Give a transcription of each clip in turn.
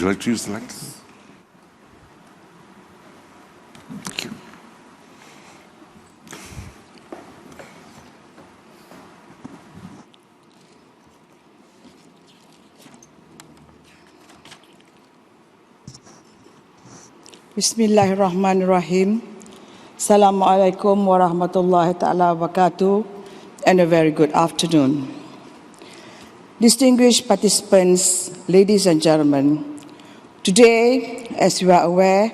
you like to use the light? Thank you. Bismillahirrahmanirrahim. Assalamualaikum warahmatullahi ta'ala wabarakatuh, and a very good afternoon. Distinguished participants, ladies and gentlemen, today, as you are aware,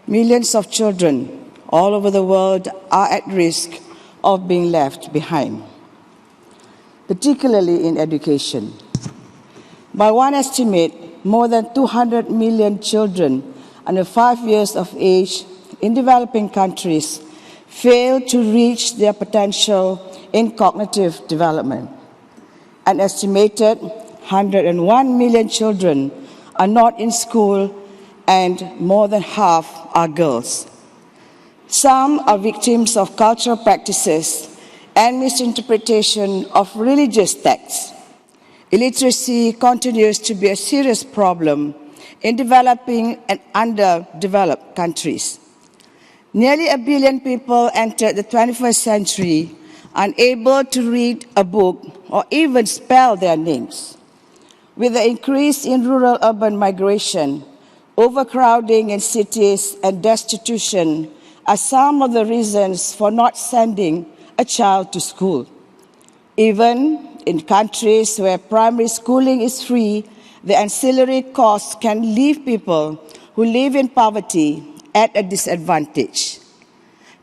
millions of children all over the world are at risk of being left behind, particularly in education. By one estimate, more than 200 million children under 5 years of age in developing countries fail to reach their potential in cognitive development. An estimated 101 million children are not in school, and more than half are girls. Some are victims of cultural practices and misinterpretation of religious texts. Illiteracy continues to be a serious problem in developing and underdeveloped countries. Nearly 1 billion people entered the 21st century unable to read a book or even spell their names. With the increase in rural-urban migration, overcrowding in cities and destitution are some of the reasons for not sending a child to school. Even in countries where primary schooling is free, the ancillary costs can leave people who live in poverty at a disadvantage.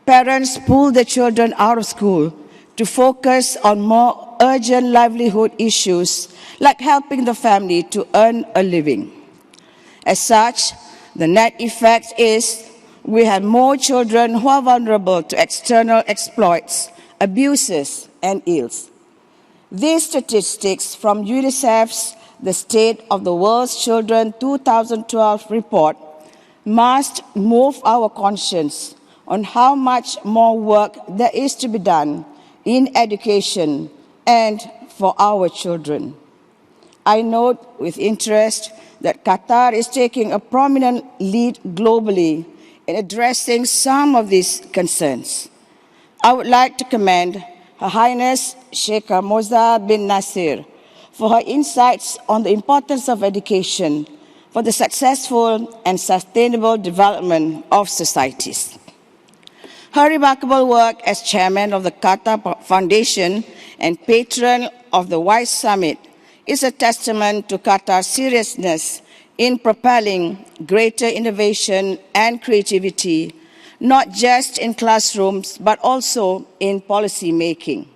Parents pull their children out of school to focus on more urgent livelihood issues like helping the family to earn a living. As such, the net effect is we have more children who are vulnerable to external exploits, abuses, and ills. These statistics from UNICEF's The State of the World's Children 2012 report must move our conscience on how much more work there is to be done in education and for our children. I note with interest that Qatar is taking a prominent lead globally in addressing some of these concerns. I would like to commend Her Highness Sheikh Moza bin Nasir for her insights on the importance of education for the successful and sustainable development of societies. Her remarkable work as chairman of the Qatar Foundation and patron of the WISE Summit is a testament to Qatar's seriousness in propelling greater innovation and creativity, not just in classrooms, but also in policy making.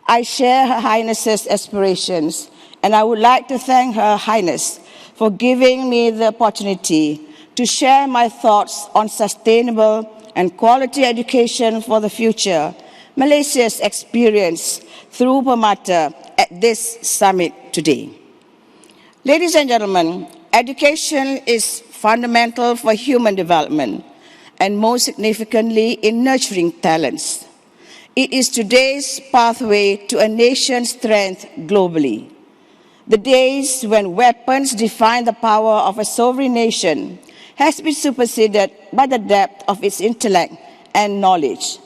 I share Her Highness's aspirations, and I would like to thank Her Highness for giving me the opportunity to share my thoughts on sustainable and quality education for the future, Malaysia's experience through Permata at this summit today. Ladies and gentlemen, education is fundamental for human development, and most significantly in nurturing talents. It is today's pathway to a nation's strength globally. The days when weapons define the power of a sovereign nation has been superseded by the depth of its intellect and knowledge.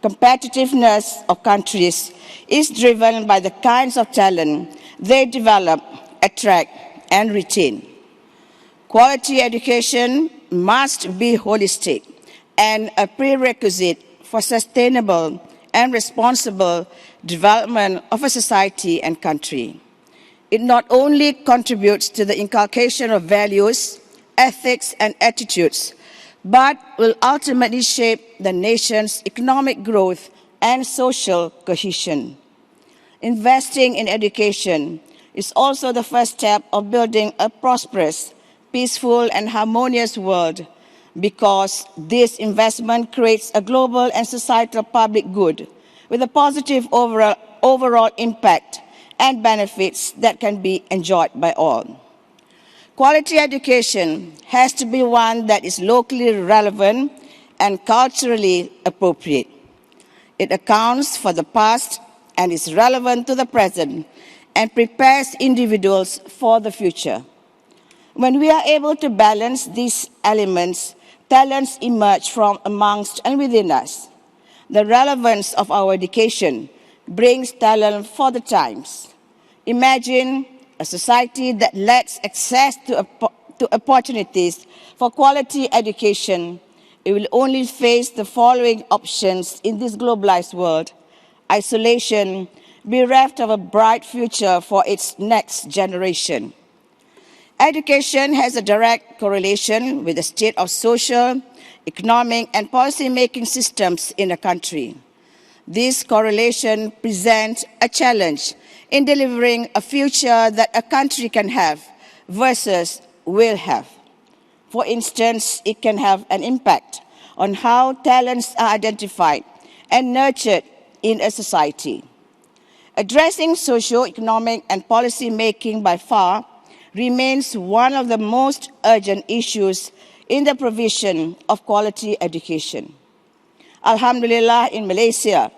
Competitiveness of countries is driven by the kinds of talent they develop, attract, and retain. Quality education must be holistic and a prerequisite for sustainable and responsible development of a society and country. It not only contributes to the inculcation of values, ethics, and attitudes, but will ultimately shape the nation's economic growth and social cohesion. Investing in education is also the first step of building a prosperous, peaceful, and harmonious world, because this investment creates a global and societal public good with a positive overall impact and benefits that can be enjoyed by all. Quality education has to be one that is locally relevant and culturally appropriate. It accounts for the past and is relevant to the present and prepares individuals for the future. When we are able to balance these elements, talents emerge from amongst and within us. The relevance of our education brings talent for the times. Imagine a society that lacks access to opportunities for quality education. It will only face the following options in this globalized world: isolation, bereft of a bright future for its next generation. Education has a direct correlation with the state of social, economic, and policy-making systems in a country. This correlation presents a challenge in delivering a future that a country can have versus will have. For instance, it can have an impact on how talents are identified and nurtured in a society. Addressing socio-economic and policy making by far remains one of the most urgent issues in the provision of quality education. Alhamdulillah, in Malaysia,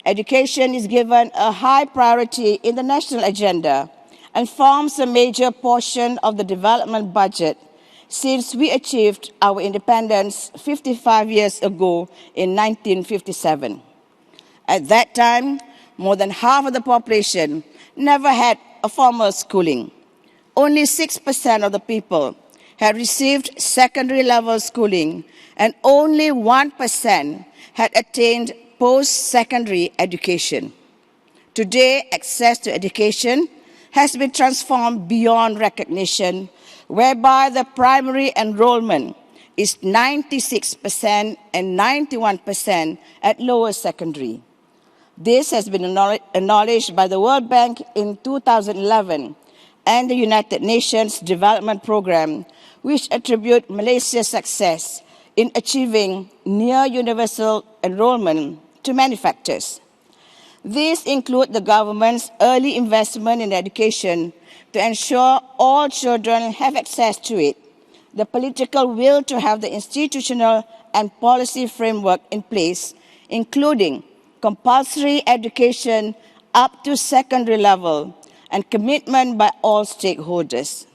education is given a high priority in the national agenda and forms a major portion of the development budget since we achieved our independence 55 years ago in 1957. At that time, more than half of the population never had a formal schooling. Only 6% of the people had received secondary level schooling, and only 1% had attained post-secondary education. Today, access to education has been transformed beyond recognition, whereby the primary enrollment is 96% and 91% at lower secondary. This has been acknowledged by the World Bank in 2011 and the United Nations Development Programme, which attribute Malaysia's success in achieving near universal enrollment to many factors. These include the government's early investment in education to ensure all children have access to it, the political will to have the institutional and policy framework in place, including compulsory education up to secondary level, and commitment by all stakeholders.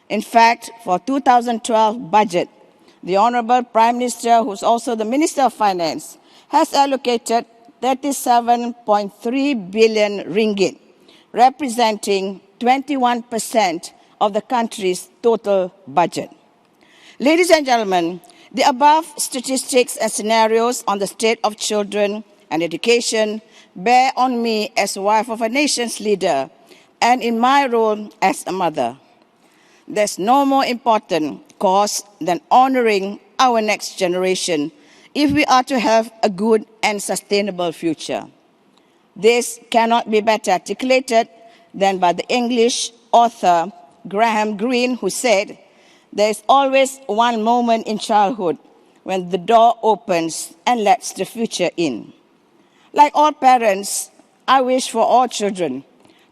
In fact, for 2012 budget, the Honourable Prime Minister, who's also the Minister of Finance, has allocated 37.3 billion ringgit, representing 21% of the country's total budget. Ladies and gentlemen, the above statistics and scenarios on the state of children and education bear on me as wife of a nation's leader and in my role as a mother. There's no more important cause than honoring our next generation if we are to have a good and sustainable future. This cannot be better articulated than by the English author Graham Greene, who said, "There is always one moment in childhood when the door opens and lets the future in." Like all parents, I wish for all children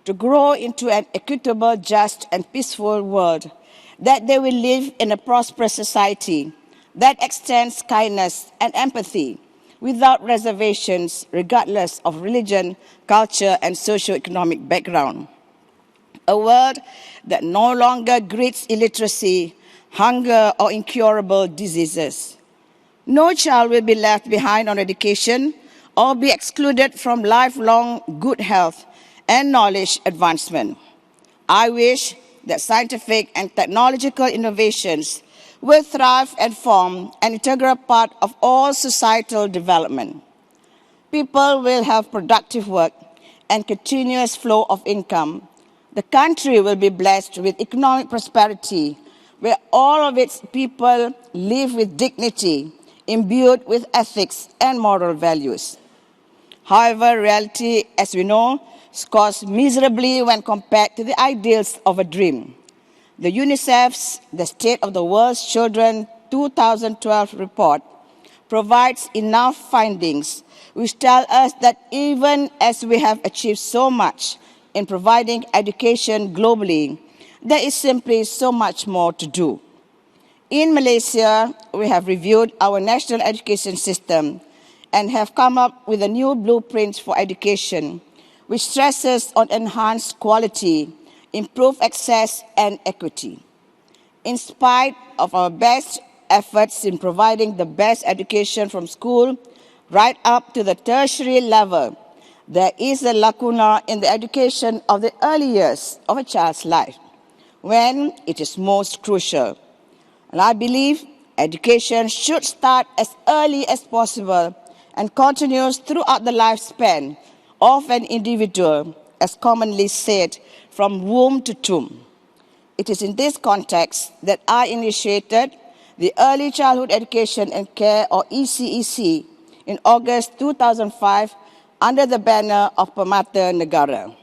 to grow into an equitable, just, and peaceful world, that they will live in a prosperous society that extends kindness and empathy without reservations, regardless of religion, culture, and socio-economic background. A world that no longer greets illiteracy, hunger, or incurable diseases. No child will be left behind on education or be excluded from lifelong good health and knowledge advancement. I wish that scientific and technological innovations will thrive and form an integral part of all societal development. People will have productive work and continuous flow of income. The country will be blessed with economic prosperity, where all of its people live with dignity, imbued with ethics and moral values. However, reality, as we know, scores miserably when compared to the ideals of a dream. The UNICEF's The State of the World's Children 2012 report provides enough findings which tell us that even as we have achieved so much in providing education globally, there is simply so much more to do. In Malaysia, we have reviewed our national education system and have come up with a new blueprint for education, which stresses on enhanced quality, improved access, and equity. In spite of our best efforts in providing the best education from school right up to the tertiary level, there is a lacuna in the education of the early years of a child's life, when it is most crucial. And I believe education should start as early as possible and continues throughout the lifespan of an individual, as commonly said, from womb to tomb. It is in this context that I initiated the Early Childhood Education and Care, or ECEC, in August 2005 under the banner of Permata Negara.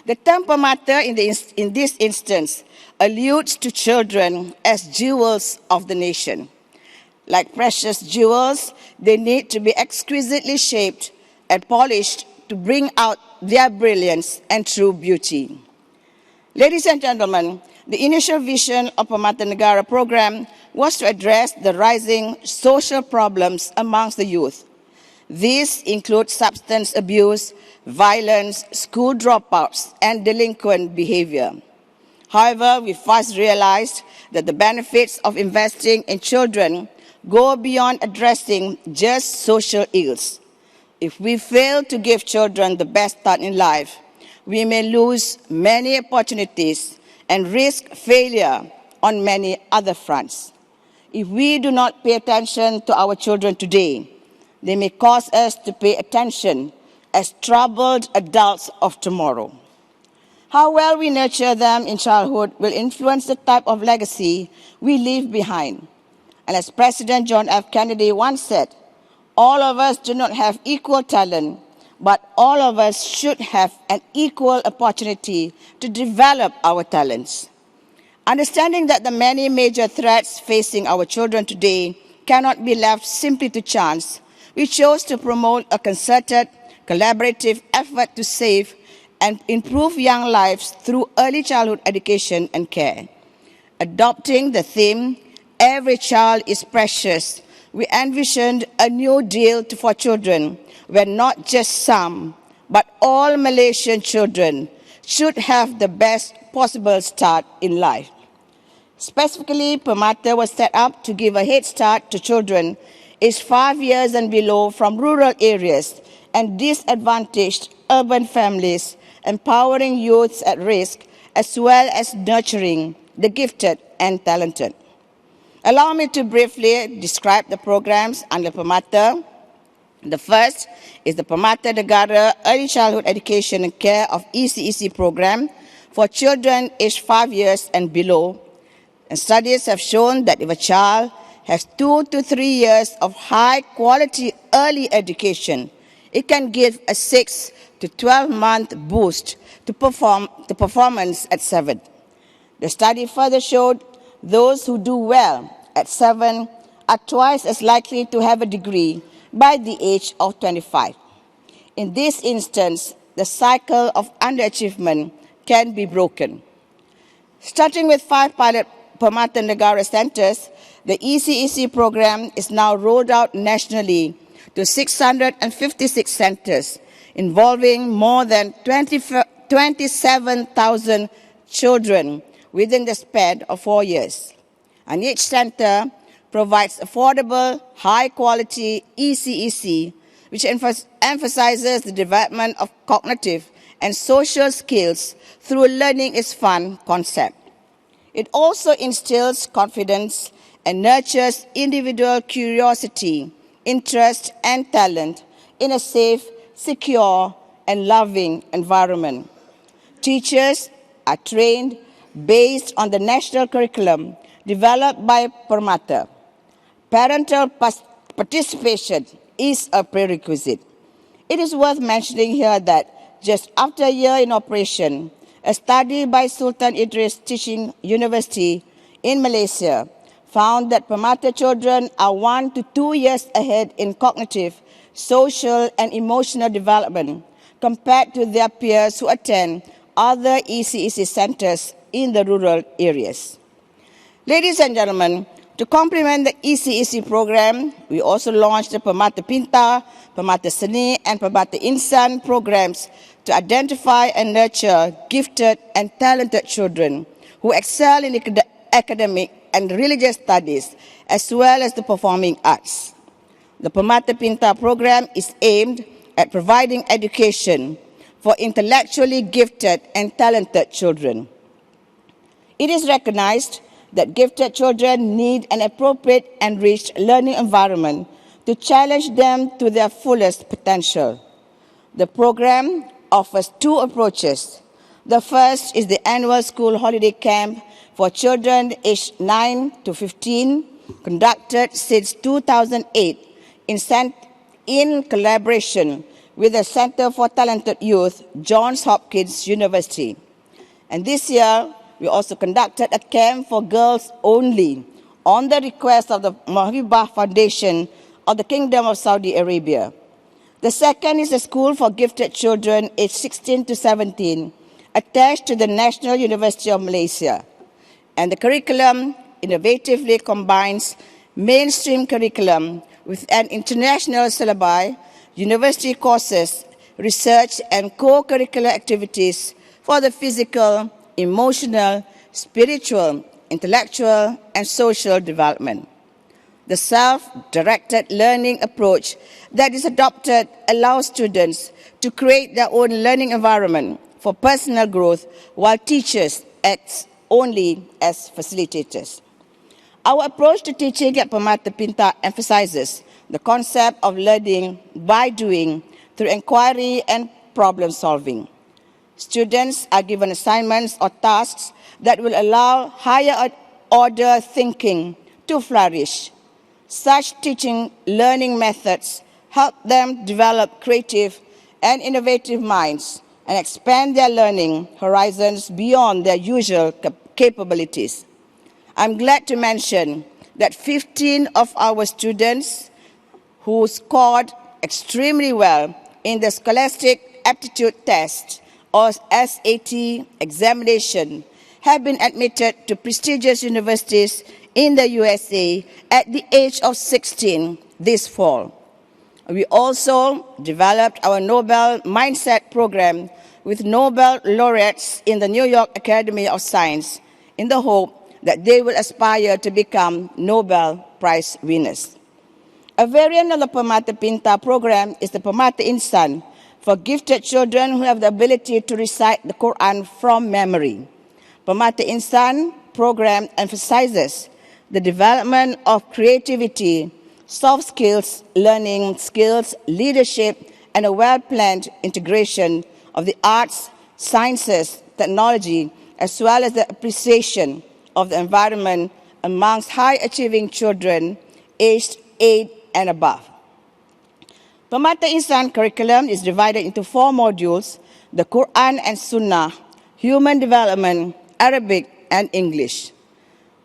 The term Permata in this instance alludes to children as jewels of the nation. Like precious jewels, they need to be exquisitely shaped and polished to bring out their brilliance and true beauty. Ladies and gentlemen, the initial vision of Permata Negara program was to address the rising social problems amongst the youth. These include substance abuse, violence, school dropouts, and delinquent behavior. However, we first realized that the benefits of investing in children go beyond addressing just social ills. If we fail to give children the best start in life, we may lose many opportunities and risk failure on many other fronts. If we do not pay attention to our children today, they may cause us to pay attention as troubled adults of tomorrow. How well we nurture them in childhood will influence the type of legacy we leave behind. And as President John F. Kennedy once said, all of us do not have equal talent, but all of us should have an equal opportunity to develop our talents. Understanding that the many major threats facing our children today cannot be left simply to chance, we chose to promote a concerted, collaborative effort to save and improve young lives through early childhood education and care. Adopting the theme, "Every child is precious," we envisioned a new deal for children where not just some, but all Malaysian children should have the best possible start in life. Specifically, Permata was set up to give a head start to children aged 5 years and below from rural areas and disadvantaged urban families, empowering youths at risk, as well as nurturing the gifted and talented. Allow me to briefly describe the programs under Permata. The first is the Permata Negara Early Childhood Education and Care of ECEC program for children aged 5 years and below. And studies have shown that if a child has 2 to 3 years of high-quality early education, it can give a 6 to 12-month boost to performance at 7. The study further showed those who do well at 7 are twice as likely to have a degree by the age of 25. In this instance, the cycle of underachievement can be broken. Starting with 5 pilot Permata Negara centers, the ECEC program is now rolled out nationally to 656 centers, involving more than 27,000 children within the span of 4 years. And each center provides affordable, high-quality ECEC, which emphasizes the development of cognitive and social skills through learning is fun concept. It also instills confidence and nurtures individual curiosity, interest, and talent in a safe, secure, and loving environment. Teachers are trained based on the national curriculum developed by Permata. Parental participation is a prerequisite. It is worth mentioning here that just after a year in operation, a study by Sultan Idris Teaching University in Malaysia found that Permata children are 1 to 2 years ahead in cognitive, social, and emotional development compared to their peers who attend other ECEC centers in the rural areas. Ladies and gentlemen, to complement the ECEC program, we also launched the Paduka Pinta, Paduka Seri, and Paduka Instant programs to identify and nurture gifted and talented children who excel in academic and religious studies, as well as the performing arts. The Paduka Pinta program is aimed at providing education for intellectually gifted and talented children. It is recognized that gifted children need an appropriate and rich learning environment to challenge them to their fullest potential. The program offers two approaches. The first is the annual school holiday camp for children aged 9 to 15, conducted since 2008 in collaboration with the Center for Talented Youth, Johns Hopkins University. And this year, we also conducted a camp for girls only on the request of the Mahibah Foundation of the Kingdom of Saudi Arabia. The second is a school for gifted children aged 16 to 17, attached to the National University of Malaysia. And the curriculum innovatively combines mainstream curriculum with an international syllabi, university courses, research, and co-curricular activities for the physical, emotional, spiritual, intellectual, and social development. The self-directed learning approach that is adopted allows students to create their own learning environment for personal growth, while teachers act only as facilitators. Our approach to teaching at Paduka Pinta emphasizes the concept of learning by doing through inquiry and problem solving. Students are given assignments or tasks that will allow higher order thinking to flourish. Such teaching learning methods help them develop creative and innovative minds and expand their learning horizons beyond their usual capabilities. I'm glad to mention that 15 of our students who scored extremely well in the Scholastic Aptitude Test or SAT examination have been admitted to prestigious universities in the USA at the age of 16 this fall. We also developed our Nobel Mindset program with Nobel laureates in the New York Academy of Science in the hope that they will aspire to become Nobel Prize winners. A variant of the Paduka Pinta program is the Paduka Instant for gifted children who have the ability to recite the Quran from memory. Paduka Instant program emphasizes the development of creativity, soft skills, learning skills, leadership, and a well-planned integration of the arts, sciences, technology, as well as the appreciation of the environment amongst high-achieving children aged 8 and above. Paduka Instant curriculum is divided into 4 modules: the Quran and Sunnah, human development, Arabic, and English.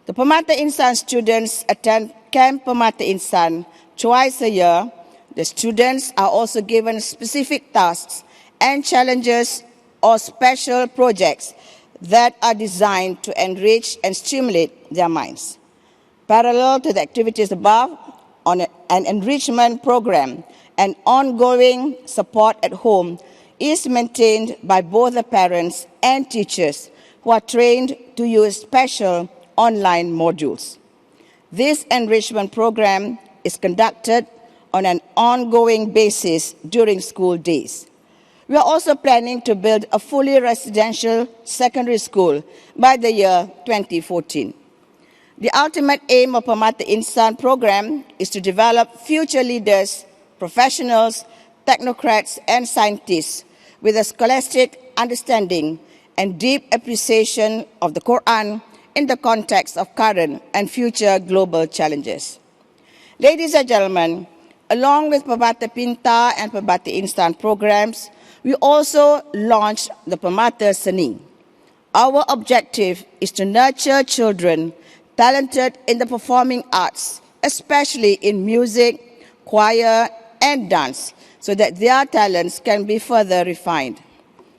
The Paduka Instant students attend Camp Paduka Instant twice a year. The students are also given specific tasks and challenges or special projects that are designed to enrich and stimulate their minds. Parallel to the activities above, on an enrichment program and ongoing support at home is maintained by both the parents and teachers who are trained to use special online modules. This enrichment program is conducted on an ongoing basis during school days. We are also planning to build a fully residential secondary school by the year 2014. The ultimate aim of Paduka Instant program is to develop future leaders, professionals, technocrats, and scientists with a scholastic understanding and deep appreciation of the Quran in the context of current and future global challenges. Ladies and gentlemen, along with Paduka Pinta and Paduka Instant programs, we also launched the Paduka Seri. Our objective is to nurture children talented in the performing arts, especially in music, choir, and dance, so that their talents can be further refined.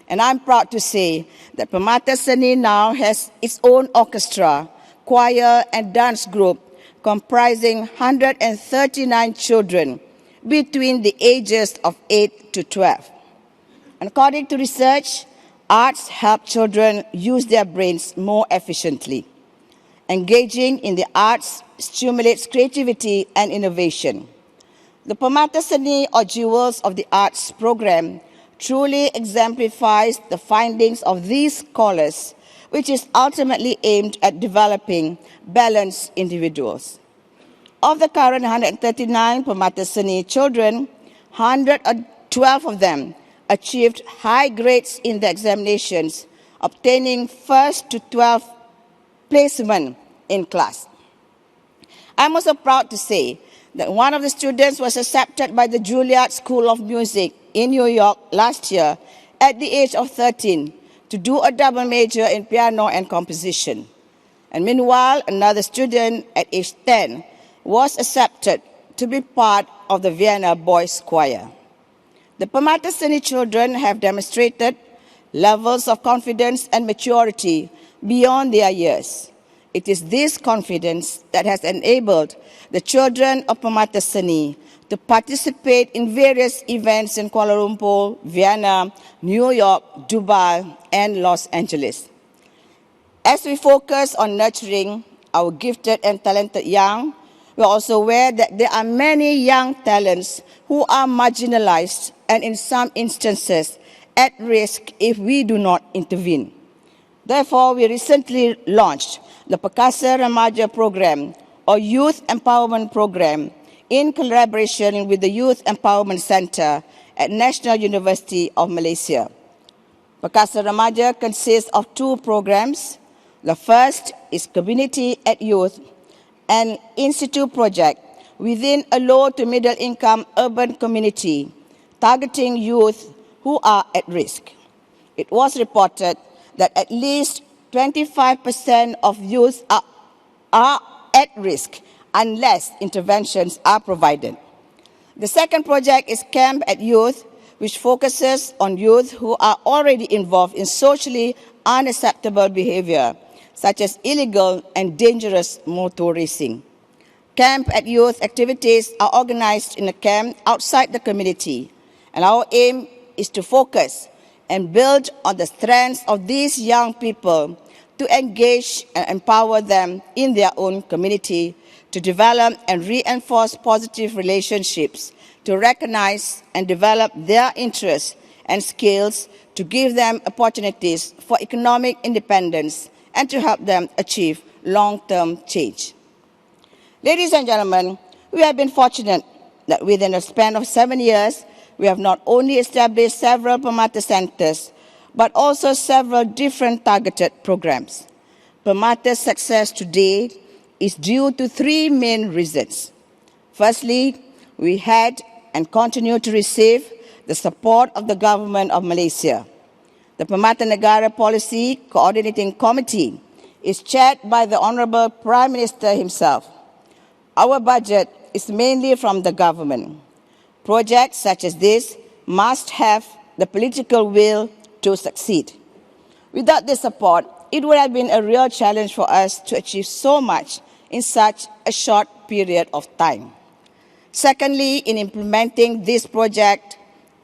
And I'm proud to say that Paduka Seri now has its own orchestra, choir, and dance group comprising 139 children between the ages of 8 to 12. And according to research, arts help children use their brains more efficiently. Engaging in the arts stimulates creativity and innovation. The Permata Seni, or Jewels of the Arts program, truly exemplifies the findings of these scholars, which is ultimately aimed at developing balanced individuals. Of the current 139 Permata Seni children, 112 of them achieved high grades in the examinations, obtaining first to 12th placement in class. I'm also proud to say that one of the students was accepted by the Juilliard School of Music in New York last year at the age of 13 to do a double major in piano and composition. And meanwhile, another student at age 10 was accepted to be part of the Vienna Boys Choir. The Permata Seni children have demonstrated levels of confidence and maturity beyond their years. It is this confidence that has enabled the children of Permata Seni to participate in various events in Kuala Lumpur, Vienna, New York, Dubai, and Los Angeles. As we focus on nurturing our gifted and talented young, we are also aware that there are many young talents who are marginalized and in some instances at risk if we do not intervene. Therefore, we recently launched the Perkasa Remaja Program, or Youth Empowerment Program, in collaboration with the Youth Empowerment Center at National University of Malaysia. Perkasa Remaja consists of two programs. The first is Community at Youth, an institute project within a low to middle income urban community targeting youth who are at risk. It was reported that at least 25% of youth are at risk unless interventions are provided. The second project is Camp at Youth, which focuses on youth who are already involved in socially unacceptable behavior, such as illegal and dangerous motor racing. Camp at Youth activities are organized in a camp outside the community, and our aim is to focus and build on the strengths of these young people to engage and empower them in their own community, to develop and reinforce positive relationships, to recognize and develop their interests and skills, to give them opportunities for economic independence, and to help them achieve long-term change. Ladies and gentlemen, we have been fortunate that within a span of 7 years, we have not only established several Permata centers, but also several different targeted programs. Permata's success today is due to three main reasons. Firstly, we had and continue to receive the support of the government of Malaysia. The Permata Negara Policy Coordinating Committee is chaired by the Honorable Prime Minister himself. Our budget is mainly from the government. Projects such as this must have the political will to succeed. Without this support, it would have been a real challenge for us to achieve so much in such a short period of time. Secondly, in implementing this project,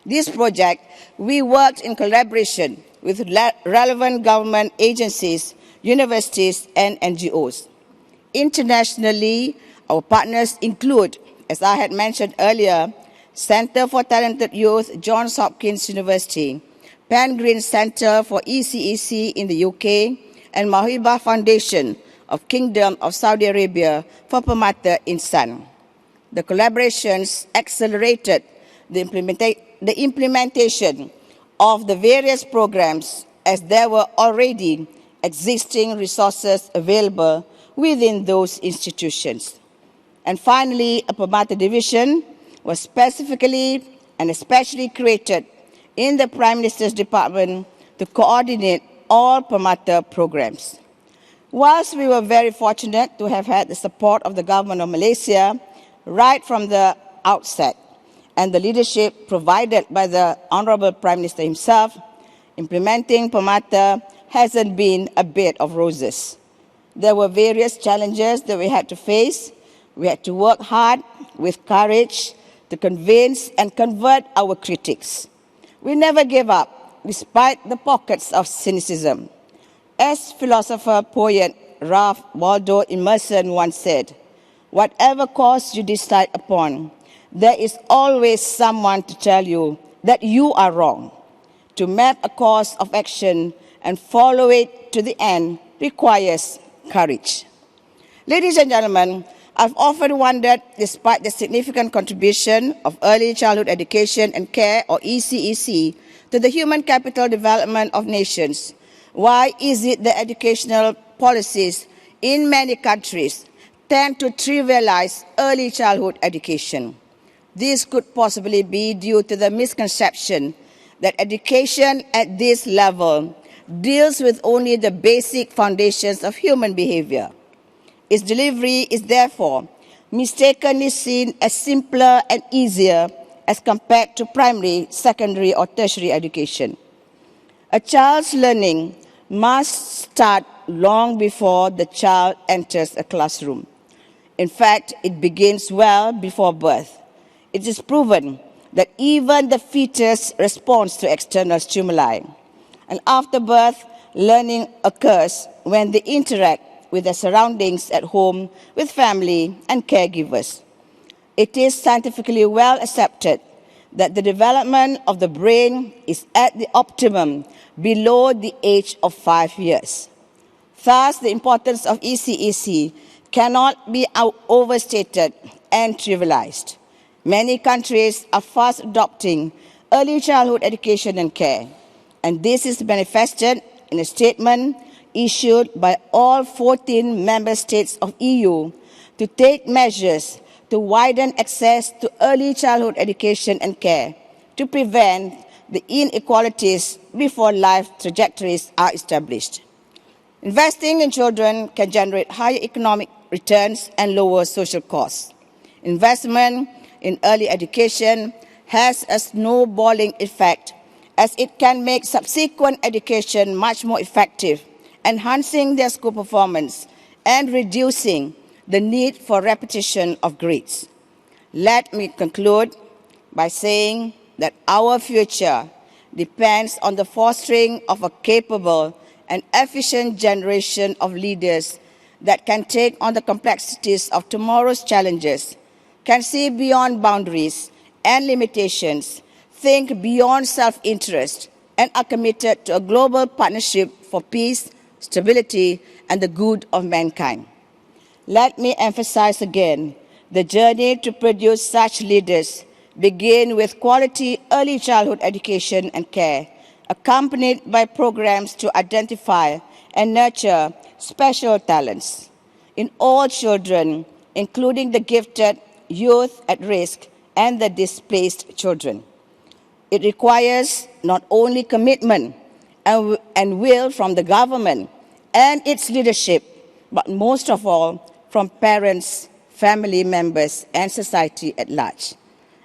we worked in collaboration with relevant government agencies, universities, and NGOs. Internationally, our partners include, as I had mentioned earlier, Center for Talented Youth, Johns Hopkins University, Pan Green Center for ECEC in the UK, and Mahibah Foundation of Kingdom of Saudi Arabia for Permata Instant. The collaborations accelerated the implementation of the various programs as there were already existing resources available within those institutions. And finally, a Permata division was specifically and especially created in the Prime Minister's Department to coordinate all Permata programs. Whilst we were very fortunate to have had the support of the government of Malaysia right from the outset, and the leadership provided by the Honorable Prime Minister himself, implementing Permata hasn't been a bed of roses. There were various challenges that we had to face. We had to work hard with courage to convince and convert our critics. We never gave up, despite the pockets of cynicism. As philosopher poet Ralph Waldo Emerson once said, "Whatever course you decide upon, there is always someone to tell you that you are wrong. To map a course of action and follow it to the end requires courage." Ladies and gentlemen, I've often wondered, despite the significant contribution of early childhood education and care, or ECEC, to the human capital development of nations, why is it that educational policies in many countries tend to trivialize early childhood education? This could possibly be due to the misconception that education at this level deals with only the basic foundations of human behavior. Its delivery is therefore mistakenly seen as simpler and easier as compared to primary, secondary, or tertiary education. A child's learning must start long before the child enters a classroom. In fact, it begins well before birth. It is proven that even the fetus responds to external stimuli. And after birth, learning occurs when they interact with their surroundings at home, with family and caregivers. It is scientifically well accepted that the development of the brain is at the optimum below the age of 5 years. Thus, the importance of ECEC cannot be overstated and trivialized. Many countries are fast adopting early childhood education and care, and this is manifested in a statement issued by all 14 member states of EU to take measures to widen access to early childhood education and care to prevent the inequalities before life trajectories are established. Investing in children can generate higher economic returns and lower social costs. Investment in early education has a snowballing effect, as it can make subsequent education much more effective, enhancing their school performance and reducing the need for repetition of grades. Let me conclude by saying that our future depends on the fostering of a capable and efficient generation of leaders that can take on the complexities of tomorrow's challenges, can see beyond boundaries and limitations, think beyond self-interest, and are committed to a global partnership for peace, stability, and the good of mankind. Let me emphasize again, the journey to produce such leaders begin with quality early childhood education and care, accompanied by programs to identify and nurture special talents in all children, including the gifted, youth at risk, and the displaced children. It requires not only commitment and will from the government and its leadership, but most of all from parents, family members, and society at large.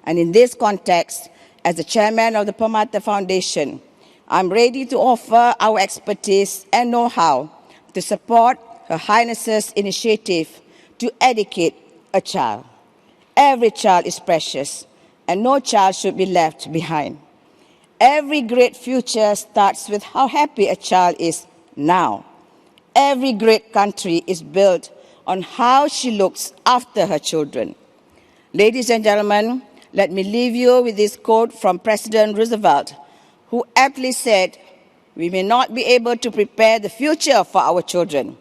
And in this context, as the chairman of the Permata Foundation, I'm ready to offer our expertise and know-how to support Her Highness's initiative to educate a child. Every child is precious, and no child should be left behind. Every great future starts with how happy a child is now. Every great country is built on how she looks after her children. Ladies and gentlemen, let me leave you with this quote from President Roosevelt, who aptly said, "We may not be able to prepare the future for our children,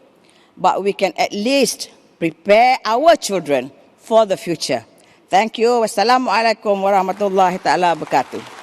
but we can at least prepare our children for the future." Thank you. Wassalamualaikum warahmatullahi ta'ala wabarakatuh.